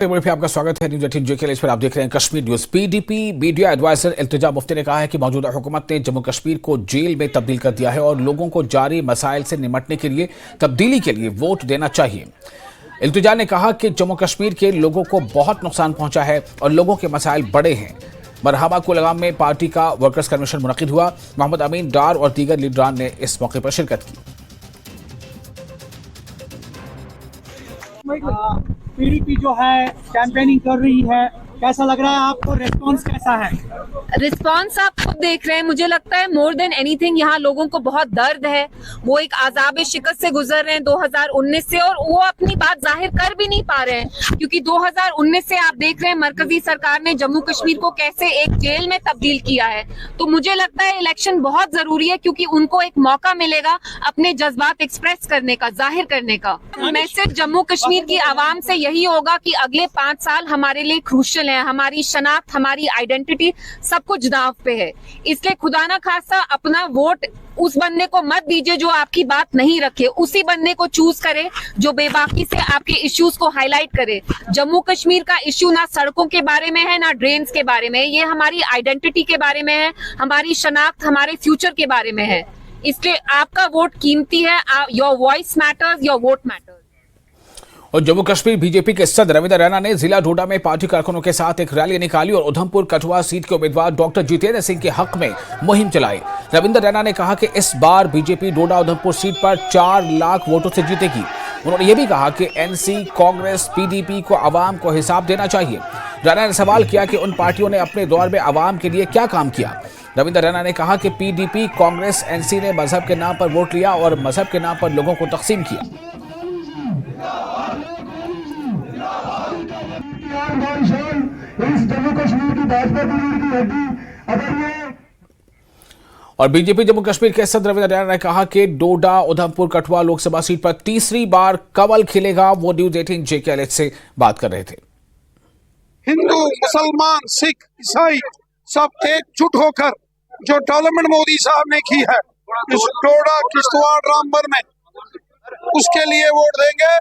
पे आपका स्वागत है न्यूज 18 जेके। इस पर आप देख रहे हैं Kashmir news. PDP media adviser Iltija Mufti ने कहा है कि मौजूदा हुकूमत ने जम्मू कश्मीर को जेल में तब्दील कर दिया है और लोगों को जारी मसाइल से निपटने के लिए तब्दीली के लिए वोट देना चाहिए। इल्तिजा ने कहा कि जम्मू कश्मीर के लोगों को बहुत नुकसान पहुंचा है और लोगों के मसाइल बड़े हैं। मरहबा कुलगाम में पार्टी का वर्कर्स कन्वेंशन मुनक्किद हुआ। मोहम्मद अमीन डार और दीगर लीडरान ने इस मौके पर शिरकत की। पीडीपी जो है कैंपेनिंग कर रही है, कैसा लग रहा है आपको? रिस्पांस कैसा है? रिस्पांस आप खुद देख रहे हैं। मुझे लगता है मोर देन एनीथिंग यहाँ लोगों को बहुत दर्द है। वो एक आज़ाब शिकस्त से गुजर रहे हैं 2019 से, और वो अपनी बात जाहिर कर भी नहीं पा रहे हैं क्योंकि 2019 से आप देख रहे हैं मरकजी सरकार ने जम्मू कश्मीर को कैसे एक जेल में तब्दील किया है। तो मुझे लगता है इलेक्शन बहुत जरूरी है क्योंकि उनको एक मौका मिलेगा अपने जज्बात एक्सप्रेस करने का, जाहिर करने का। मैसेज जम्मू कश्मीर की आवाम से यही होगा कि अगले 5 साल हमारे लिए क्रूशल है। हमारी शनाख्त, हमारी आइडेंटिटी, सब कुछ दांव पे है। इसलिए खुदा ना खास्ता अपना वोट उस बंदे को मत दीजिए जो आपकी बात नहीं रखे। उसी बंदे को चूज करे जो बेबाकी से आपके इश्यूज को हाईलाइट करे। जम्मू कश्मीर का इश्यू ना सड़कों के बारे में है, ना ड्रेन्स के बारे में। ये हमारी आइडेंटिटी के बारे में है, हमारी शनाख्त, हमारे फ्यूचर के बारे में है। इसलिए आपका वोट कीमती है। Your voice matters, your vote matters. और जम्मू कश्मीर बीजेपी के सदर रविंद्र रैना ने जिला डोडा में पार्टी कारकुनों के साथ एक रैली निकाली और उधमपुर कठुआ सीट के उम्मीदवार डॉक्टर जितेंद्र सिंह के हक में मुहिम चलाई। रविंद्र रैना ने कहा कि इस बार बीजेपी डोडा उधमपुर सीट पर 4 लाख वोटों से जीतेगी। उन्होंने ये भी कहा कि एनसी, कांग्रेस, पीडीपी को आवाम को हिसाब देना चाहिए। रैना ने सवाल किया कि उन पार्टियों ने अपने दौर में आवाम के लिए क्या काम किया। रविंद्र रैना ने कहा कि पीडीपी, कांग्रेस, एनसी ने मजहब के नाम पर वोट लिया और मजहब के नाम पर लोगों को तकसीम किया। इस जम्मू कश्मीर की भाजपा की हड्डी अगर ये। और बीजेपी जम्मू कश्मीर के सदर रविंद्र रैना ने कहा कि डोडा उधमपुर कठुआ लोकसभा सीट पर तीसरी बार कमल खिलेगा। वो न्यूज 18 जेके से बात कर रहे थे। हिंदू, मुसलमान, सिख, ईसाई सब एकजुट होकर जो डेवलपमेंट मोदी साहब ने की है इस डोडा, किश्तवाड़, रामबन में, उसके लिए वोट देंगे।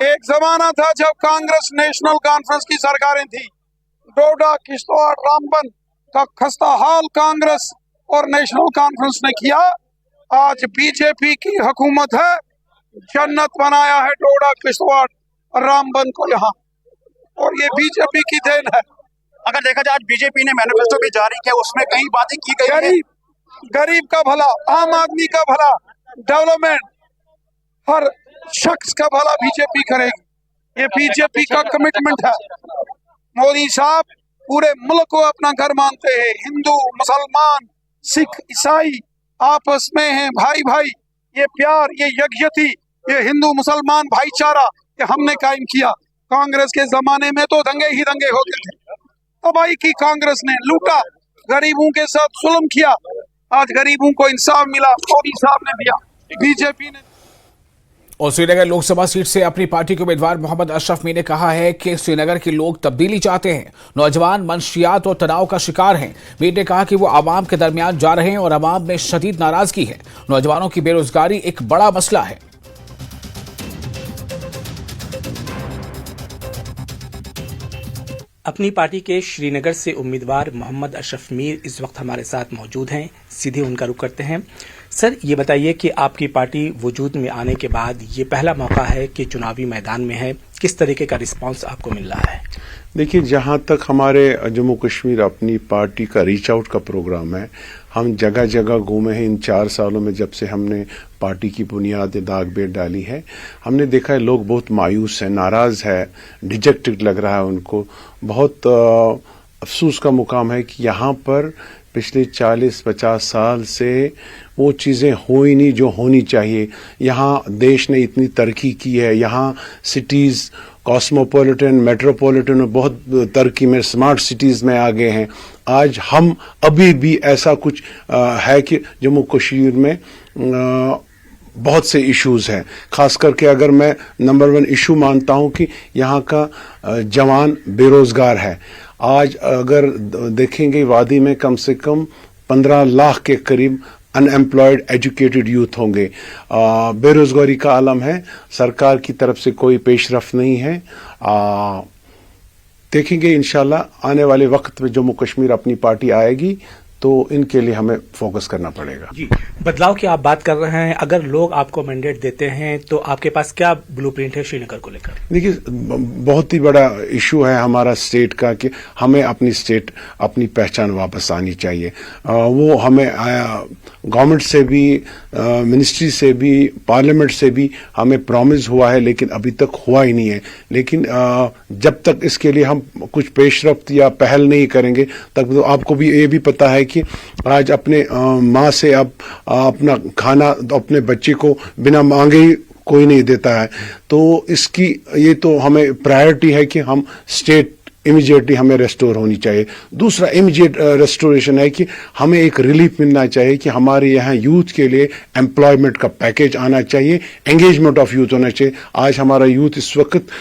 एक जमाना था जब कांग्रेस नेशनल कॉन्फ्रेंस की सरकारें थी। डोडा, किश्तवाड़, रामबन का खस्ता हाल कांग्रेस और नेशनल कॉन्फ्रेंस ने किया। आज बीजेपी की हुकूमत है, जन्नत बनाया है डोडा, किश्तवाड़ और रामबन को यहाँ, और ये बीजेपी की देन है। अगर देखा जाए आज बीजेपी ने मैनिफेस्टो भी जारी किया, उसमें कई बातें की गई है। गरीब का भला, आम आदमी का भला, डेवलपमेंट, हर शख्स का भला बीजेपी करेगी। ये बीजेपी का कमिटमेंट है। मोदी साहब पूरे मुल्क को अपना घर मानते हैं। हिंदू, मुसलमान, सिख, ईसाई आपस में हैं भाई भाई। ये प्यार, ये यकजहती, ये हिंदू मुसलमान भाईचारा ये हमने कायम किया। कांग्रेस के जमाने में तो दंगे ही दंगे होते थे। तबाही की कांग्रेस ने, लूटा, गरीबों के साथ जुल्म किया। आज गरीबों को इंसाफ मिला, मोदी साहब ने दिया, बीजेपी ने। और श्रीनगर लोकसभा सीट से अपनी पार्टी के उम्मीदवार मोहम्मद अशरफ मीर ने कहा है कि श्रीनगर के लोग तब्दीली चाहते हैं। नौजवान मंशियात और तनाव का शिकार हैं। मीर ने कहा कि वो आवाम के दरमियान जा रहे हैं और आवाम में शदीद नाराजगी है। नौजवानों की बेरोजगारी एक बड़ा मसला है। अपनी पार्टी के श्रीनगर से उम्मीदवार मोहम्मद अशरफ मीर इस वक्त हमारे साथ मौजूद हैं। सीधे उनका रुख करते हैं। सर, ये बताइए कि आपकी पार्टी वजूद में आने के बाद ये पहला मौका है कि चुनावी मैदान में है, किस तरीके का रिस्पांस आपको मिल रहा है? देखिए, जहाँ तक हमारे जम्मू कश्मीर अपनी पार्टी का रीच आउट का प्रोग्राम है, हम जगह जगह घूमे हैं। इन 4 सालों में जब से हमने पार्टी की बुनियाद दाग बेर डाली है, हमने देखा है लोग बहुत मायूस हैं, नाराज है, डिजेक्टेड लग रहा है उनको। बहुत अफसोस का मुकाम है कि यहाँ पर पिछले 40-50 साल से वो चीज़ें हो ही नहीं जो होनी चाहिए। यहाँ देश ने इतनी तरक्की की है, यहाँ सिटीज़ कॉस्मोपॉलिटन, मेट्रोपॉलिटन बहुत तरक्की में, स्मार्ट सिटीज़ में आगे हैं। आज हम अभी भी ऐसा कुछ है कि जम्मू कश्मीर में बहुत से इश्यूज़ हैं। खास करके अगर मैं नंबर 1 इशू मानता हूँ कि यहाँ का जवान बेरोज़गार है। आज अगर देखेंगे वादी में कम से कम 15 लाख के करीब अनएम्प्लॉयड एजुकेटेड यूथ होंगे। बेरोजगारी का आलम है। सरकार की तरफ से कोई पेशरफ नहीं है। देखेंगे इंशाल्लाह आने वाले वक्त में जम्मू कश्मीर अपनी पार्टी आएगी तो इनके लिए हमें फोकस करना पड़ेगा। जी, बदलाव की आप बात कर रहे हैं, अगर लोग आपको मैंडेट देते हैं तो आपके पास क्या ब्लूप्रिंट है श्रीनगर को लेकर? देखिए, बहुत ही बड़ा इशू है हमारा स्टेट का कि हमें अपनी स्टेट अपनी पहचान वापस आनी चाहिए। वो हमें गवर्नमेंट से भी, मिनिस्ट्री से भी, पार्लियामेंट से भी हमें प्रॉमिस हुआ है, लेकिन अभी तक हुआ ही नहीं है। लेकिन जब तक इसके लिए हम कुछ पेशरफ्त या पहल नहीं करेंगे तब तो आपको भी ये भी पता है कि आज अपने माँ से अब अपना खाना अपने बच्चे को बिना मांगे ही कोई नहीं देता है। तो इसकी ये तो हमें प्रायोरिटी है कि हम स्टेट इमीडिएटली हमें रेस्टोर होनी चाहिए। दूसरा इमीडिएट रेस्टोरेशन है कि हमें एक रिलीफ मिलना चाहिए कि हमारे यहाँ यूथ के लिए एम्प्लॉयमेंट का पैकेज आना चाहिए, एंगेजमेंट ऑफ यूथ होना चाहिए। आज हमारा यूथ इस वक्त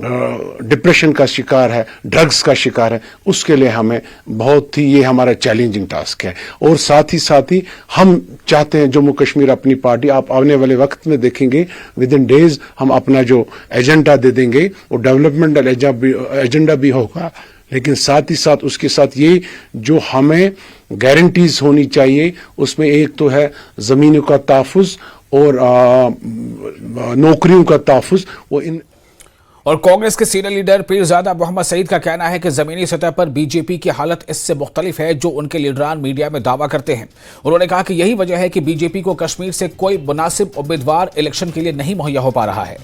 डिप्रेशन का शिकार है, ड्रग्स का शिकार है, उसके लिए हमें बहुत ही ये हमारा चैलेंजिंग टास्क है। और साथ ही हम चाहते हैं जम्मू कश्मीर अपनी पार्टी, आप आने वाले वक्त में देखेंगे विद इन डेज हम अपना जो एजेंडा दे देंगे वो डेवलपमेंटल एजेंडा भी होगा, लेकिन साथ ही साथ उसके साथ ये जो हमें गारंटीज होनी चाहिए उसमें एक तो है जमीनों का तहफ़्फ़ुज़ और नौकरियों का तहफ़्फ़ुज़। वो इन और कांग्रेस के सीनियर लीडर पीरजादा मोहम्मद सईद का कहना है कि जमीनी सतह पर बीजेपी की हालत इससे मुख्तलिफ है जो उनके लीडरान मीडिया में दावा करते हैं। उन्होंने कहा कि यही वजह है कि बीजेपी को कश्मीर से कोई मुनासिब उम्मीदवार इलेक्शन के लिए नहीं मुहैया हो पा रहा है।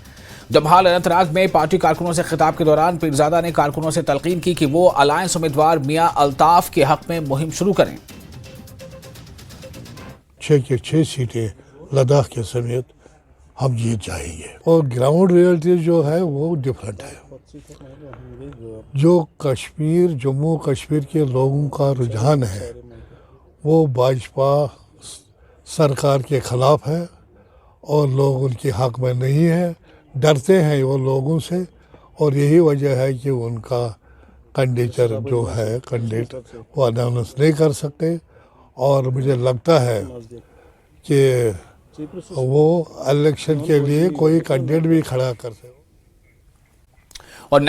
जमहाल अनंतनाग में पार्टी कारकुनों से खिताब के दौरान पीरजादा ने कारकुनों से तलकीन की कि वो अलायंस उम्मीदवार मियां अल्ताफ के हक में मुहिम शुरू करें। 6 सीटें लद्दाख के समेत हम जीत जाएंगे और ग्राउंड रियलिटी जो है वो डिफरेंट है। जो कश्मीर, जम्मू कश्मीर के लोगों का रुझान है वो भाजपा सरकार के खिलाफ है और लोग उनके हक में नहीं है, डरते हैं वो लोगों से। और यही वजह है कि उनका कैंडिडेट जो है वो अनाउंस नहीं कर सकते। और मुझे लगता है कि वो इलेक्शन के लिए कोई कैंडिडेट भी खड़ा कर सकते। और